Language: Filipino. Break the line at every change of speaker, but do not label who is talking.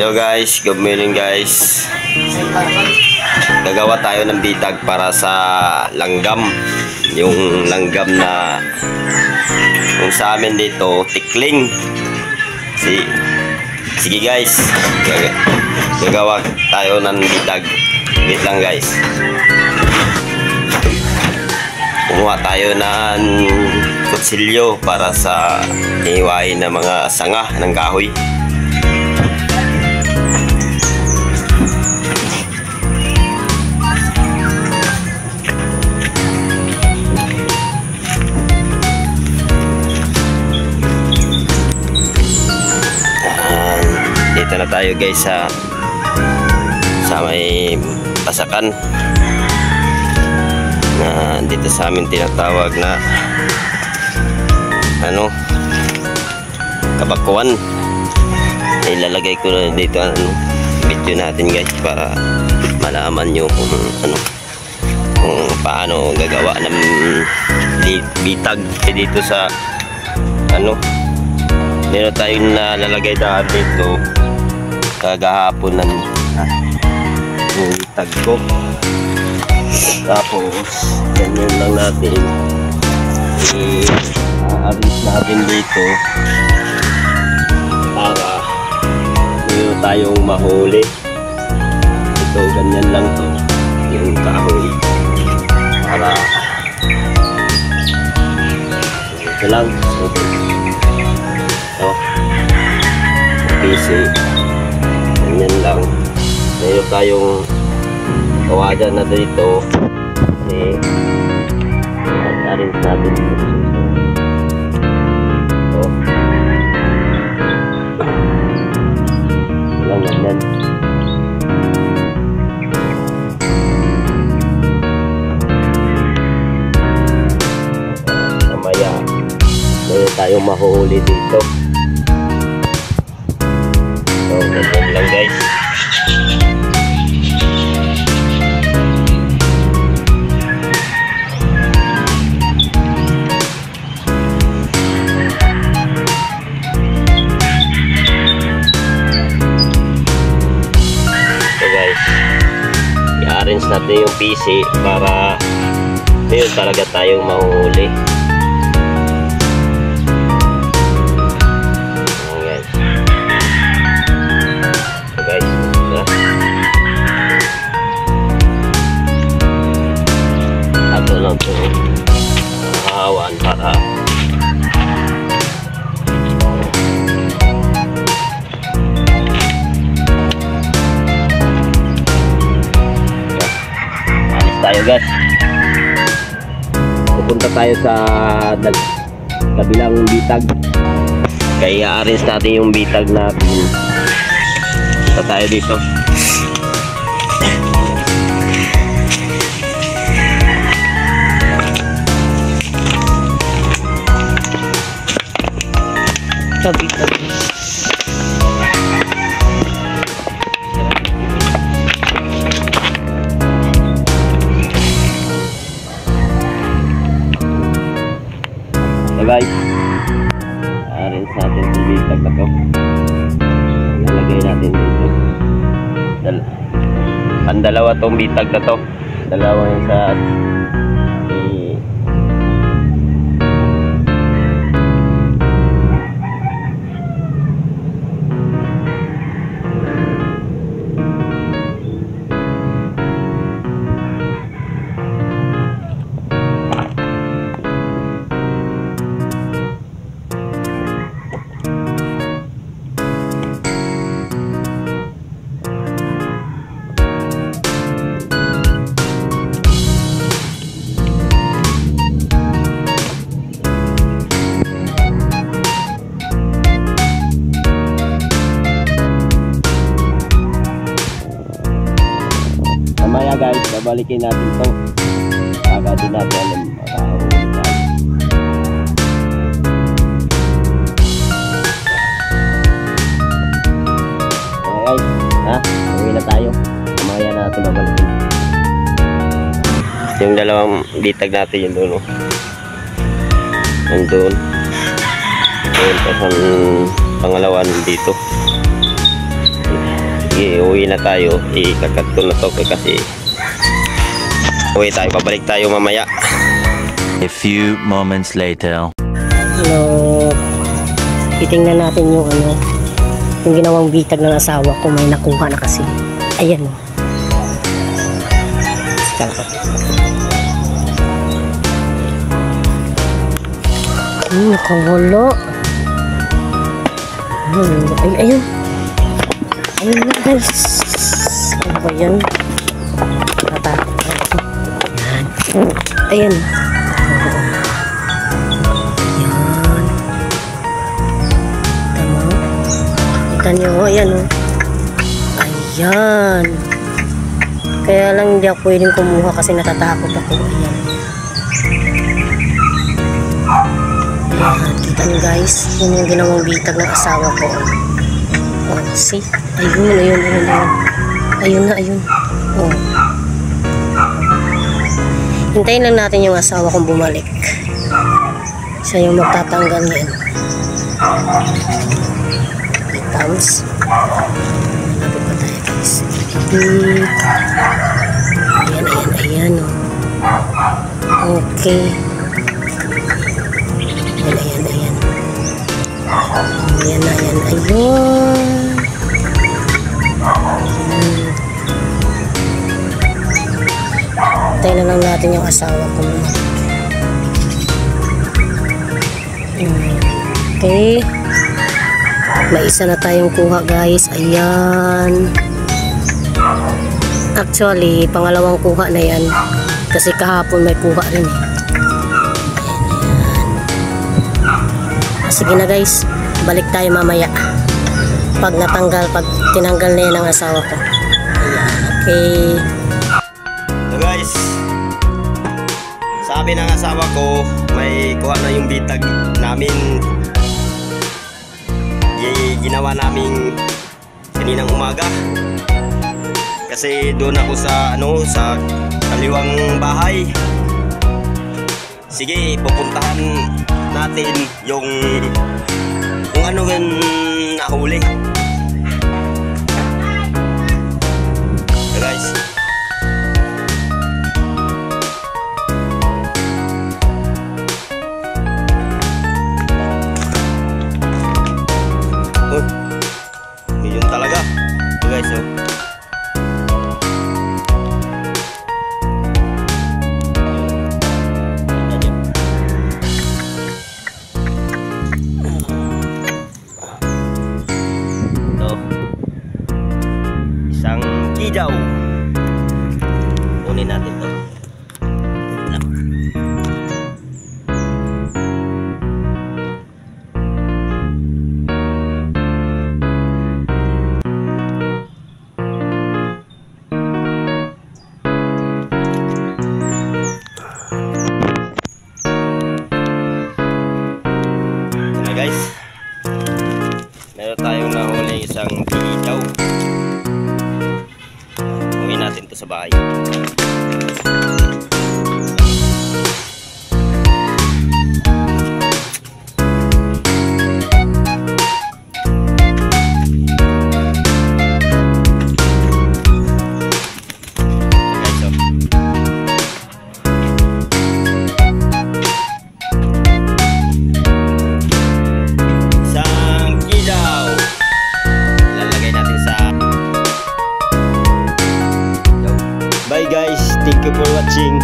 Hello guys, good morning guys. Gagawa tayo ng bitag para sa langgam. Yung langgam na yung sa amin dito, tikling. Sige guys, gagawa tayo ng bitag. Wait lang guys. Kumuha tayo ng kutsilyo para sa hiwain ng mga sanga ng kahoy. Dito na tayo guys sa may pasakan na dito sa amin tinatawag na kabakuan. Ilalagay ko na dito video natin guys para malaman nyo kung paano gagawa ng bitag dito sa meron tayong nalalagay na dito kagahapon ng bitag ko. Tapos ganyan lang natin i-arrange natin dito para meron tayong mahuli. Ito ganyan lang to yung kahoy para ito lang PC ganyan lang. Meron tayong kawajan na dito arrange natin dito. Lang ganyan. Mamaya meron tayong mahuhuli dito. So ganyan lang guys. I-arrange natin yung PC para meron talaga tayong mahuhuli. Guys. So guys, ato lang ito hawan para tayo guys. Pupunta tayo sa kabilang bitag. Kaya i-arrange natin yung bitag natin. Punta tayo dito. Sa bitag. Guys, arrange natin yung bitag na to. Nalagay natin dito. Dalawa tong bitag na to. Dalawa yung sa mamaya guys, babalikin natin to. Baka din natin alam makahuli tayo. Okay guys, uwi na tayo. Mamaya natin babalikin. Yung dalawang bitag natin yung dulo. Nandun. Ayun pa sa pangalawan dito. Sige, uwi na tayo. Ikakat ko na to kasi uwi tayo, pabalik tayo mamaya.
A few moments later.
Titingnan natin yung yung ginawang bitag ng asawa ko. May nakuha na kasi. Ayan. Nakawala. Ayun. Ayun na guys. Ano ba yan? Natatakot. Ayan. Kita nyo, ayan o. Ayan. Kaya lang hindi ako pwedeng kumuha kasi natatakot ako. Ayan. Ayan. Kita nyo guys. Yun yung ginawang bitag ng asawa ko. Oh, see? Ayun. Ayun na. Oh. Hintayin lang natin yung asawa kong bumalik. Siya yung magtatanggal yan. Tapos lapit pa tayo guys. Ayan oh. Okay. Ayan. Ayun. Tayo na lang natin yung asawa ko. Okay. May isa na tayong kuha guys. Ayan. Actually, pangalawang kuha na yan. Kasi kahapon may kuha rin eh. Ayan. Sige na guys. Balik tayo mamaya. Pag tinanggal na yan ang asawa ko. Ayan. Okay.
So guys, sabi ng asawa ko, may kuha na yung bitag namin. Ginawa namin kaninang umaga kasi doon ako sa kaliwang bahay. Sige, pupuntahan natin yung kung ano yung nahuli. So guys, yun talaga. So guys, isang kijaw. Kunin natin to. Guys, meron tayong nahuli isang kijaw. Uwi natin to sa bahay. Bye guys, thank you for watching.